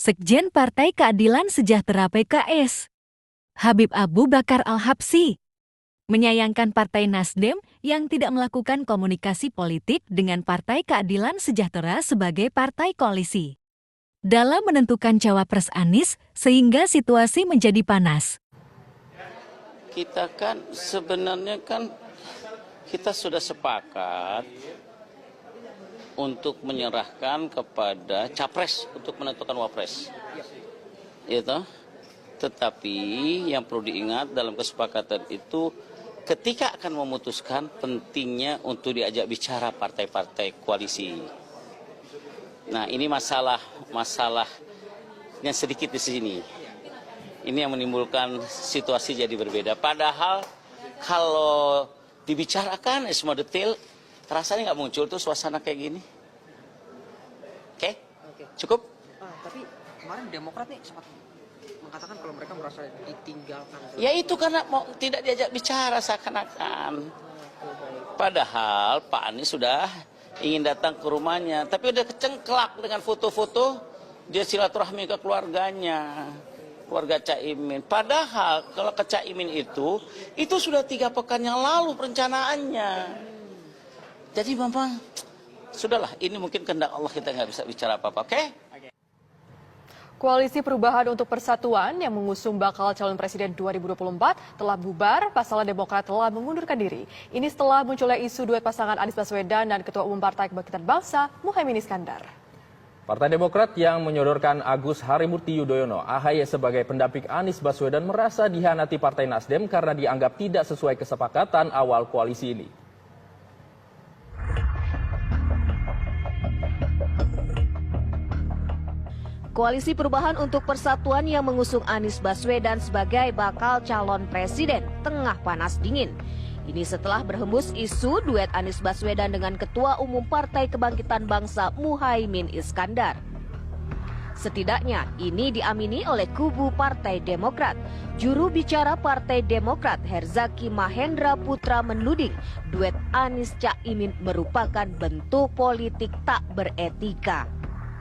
Sekjen Partai Keadilan Sejahtera PKS, Habib Abu Bakar Al-Habsyi, menyayangkan Partai Nasdem yang tidak melakukan komunikasi politik dengan Partai Keadilan Sejahtera sebagai partai koalisi dalam menentukan cawapres Anies sehingga situasi menjadi panas. Kita kan sebenarnya kita sudah sepakat untuk menyerahkan kepada capres untuk menentukan wapres. Itu. Tetapi yang perlu diingat dalam kesepakatan itu ketika akan memutuskan pentingnya untuk diajak bicara partai-partai koalisi. Nah, ini masalahnya sedikit di sini. Ini yang menimbulkan situasi jadi berbeda. Padahal kalau dibicarakan semua detail, rasanya nggak muncul tuh suasana kayak gini. Oke? Cukup? Tapi kemarin Demokrat nih sempat mengatakan kalau mereka merasa ditinggalkan. Ya itu karena tidak diajak bicara seakan-akan. Padahal Pak Anies sudah ingin datang ke rumahnya, tapi udah kecengklak dengan foto-foto dia silaturahmi ke keluarganya, keluarga Caimin. Padahal kalau ke Caimin itu sudah 3 pekan yang lalu perencanaannya. Jadi memang sudahlah, ini mungkin kehendak Allah, kita nggak bisa bicara apa-apa, oke? Koalisi Perubahan untuk Persatuan yang mengusung bakal calon presiden 2024 telah bubar, pasalnya Demokrat telah mengundurkan diri. Ini setelah munculnya isu duet pasangan Anies Baswedan dan Ketua Umum Partai Kebangkitan Bangsa, Muhaimin Iskandar. Partai Demokrat yang menyodorkan Agus Harimurti Yudhoyono (AHY) sebagai pendamping Anies Baswedan merasa dihianati Partai Nasdem karena dianggap tidak sesuai kesepakatan awal koalisi ini. Koalisi Perubahan untuk Persatuan yang mengusung Anies Baswedan sebagai bakal calon presiden tengah panas dingin. Ini setelah berhembus isu duet Anies Baswedan dengan Ketua Umum Partai Kebangkitan Bangsa Muhaimin Iskandar. Setidaknya ini diamini oleh kubu Partai Demokrat. Juru bicara Partai Demokrat Herzaki Mahendra Putra menuding duet Anies Caimin merupakan bentuk politik tak beretika.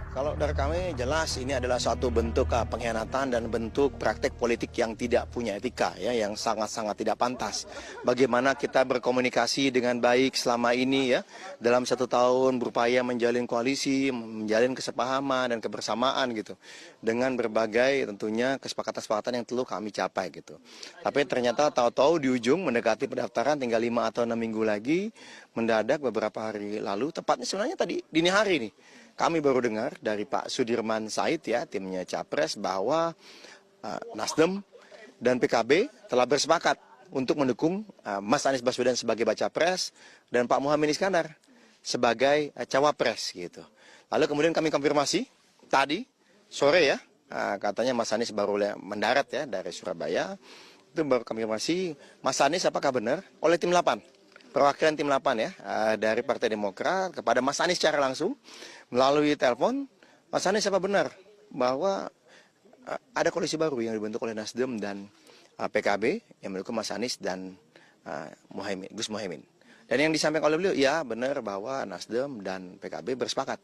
Kalau dari kami jelas ini adalah suatu bentuk pengkhianatan dan bentuk praktek politik yang tidak punya etika, ya, yang sangat-sangat tidak pantas. Bagaimana kita berkomunikasi dengan baik selama ini, ya, dalam 1 tahun berupaya menjalin koalisi, menjalin kesepahaman dan kebersamaan gitu, dengan berbagai tentunya kesepakatan-kesepakatan yang telah kami capai gitu. Tapi ternyata tahu-tahu di ujung mendekati pendaftaran tinggal 5 atau 6 minggu lagi, mendadak beberapa hari lalu, tepatnya sebenarnya tadi dini hari nih, kami baru dengar dari Pak Sudirman Said, ya, timnya Capres, bahwa Nasdem dan PKB telah bersepakat untuk mendukung Mas Anies Baswedan sebagai baca pres dan Pak Muhaimin Iskandar sebagai cawapres gitu. Lalu kemudian kami konfirmasi tadi sore, ya, katanya Mas Anies baru mendarat, ya, dari Surabaya. Itu baru konfirmasi Mas Anies apakah benar oleh tim 8. Perwakilan tim 8, ya, dari Partai Demokrat kepada Mas Anies secara langsung melalui telepon. Mas Anies apa benar bahwa ada koalisi baru yang dibentuk oleh Nasdem dan PKB yang mendukung Mas Anies dan Gus Muhaimin. Dan yang disampaikan oleh beliau, ya benar bahwa Nasdem dan PKB bersepakat,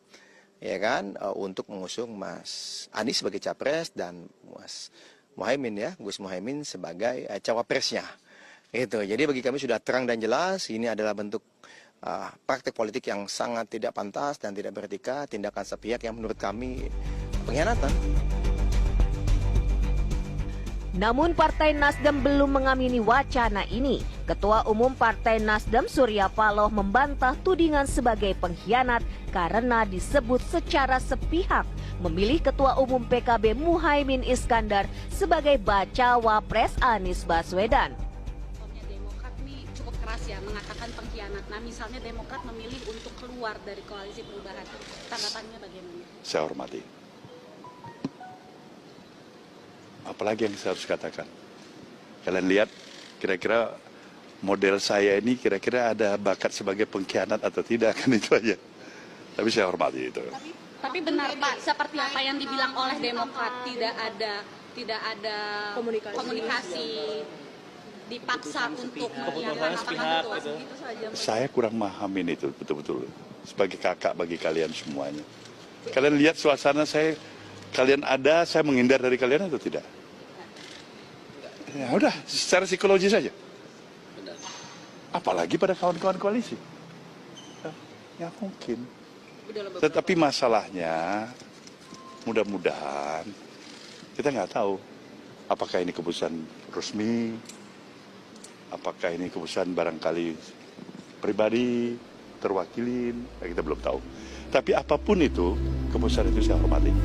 ya kan, untuk mengusung Mas Anies sebagai capres dan Mas Muhaimin, ya, Gus Muhaimin sebagai cawapresnya. Itu. Jadi bagi kami sudah terang dan jelas ini adalah bentuk praktek politik yang sangat tidak pantas dan tidak beretika, tindakan sepihak yang menurut kami pengkhianatan. Namun Partai Nasdem belum mengamini wacana ini. Ketua Umum Partai Nasdem Surya Paloh membantah tudingan sebagai pengkhianat karena disebut secara sepihak memilih Ketua Umum PKB Muhaimin Iskandar sebagai bacawa pres Anies Baswedan. Ya, mengatakan pengkhianat. Nah, misalnya Demokrat memilih untuk keluar dari Koalisi Perubahan. Tanggapannya bagaimana? Saya hormati. Apalagi yang saya harus katakan? Kalian lihat, kira-kira model saya ini kira-kira ada bakat sebagai pengkhianat atau tidak, kan itu aja. Tapi saya hormati itu. Tapi benar Pak, seperti apa yang dibilang oleh Demokrat, tidak ada komunikasi dipaksa untuk Saya kurang memahami itu betul-betul sebagai kakak bagi kalian semuanya. Kalian lihat suasana saya Kalian ada, saya menghindar dari kalian atau tidak? Ya udah, secara psikologis saja. Apalagi pada kawan-kawan koalisi. Ya mungkin. Tetapi masalahnya, mudah-mudahan kita nggak tahu apakah ini keputusan resmi, apakah ini keputusan barangkali pribadi, terwakilin, ya kita belum tahu. Tapi apapun itu, keputusan itu saya hormati.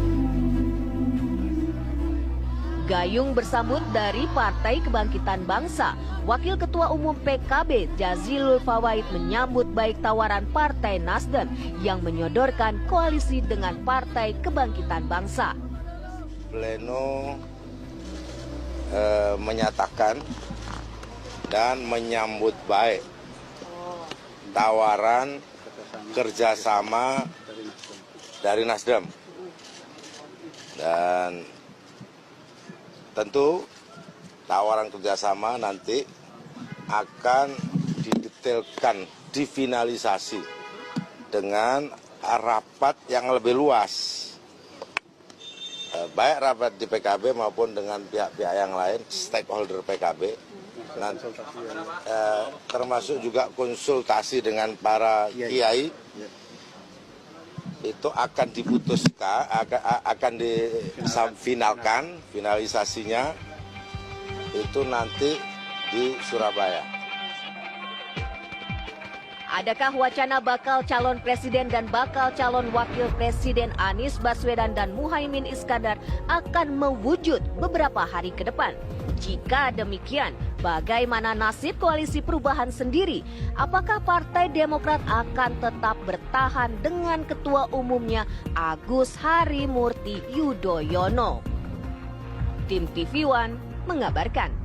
Gayung bersambut dari Partai Kebangkitan Bangsa, Wakil Ketua Umum PKB Jazilul Fawait menyambut baik tawaran Partai Nasdem yang menyodorkan koalisi dengan Partai Kebangkitan Bangsa. Pleno menyatakan dan menyambut baik tawaran kerjasama dari Nasdem. Dan tentu tawaran kerjasama nanti akan didetailkan, difinalisasi dengan rapat yang lebih luas. Baik rapat di PKB maupun dengan pihak-pihak yang lain, stakeholder PKB. Nanti, termasuk juga konsultasi dengan para kiai. Itu akan diputuskan, akan difinalkan, finalisasinya itu nanti di Surabaya. Adakah wacana bakal calon presiden dan bakal calon wakil presiden Anies Baswedan dan Muhaimin Iskandar akan mewujud beberapa hari ke depan? Jika demikian, bagaimana nasib koalisi perubahan sendiri? Apakah Partai Demokrat akan tetap bertahan dengan ketua umumnya Agus Harimurti Yudhoyono? Tim TV One mengabarkan.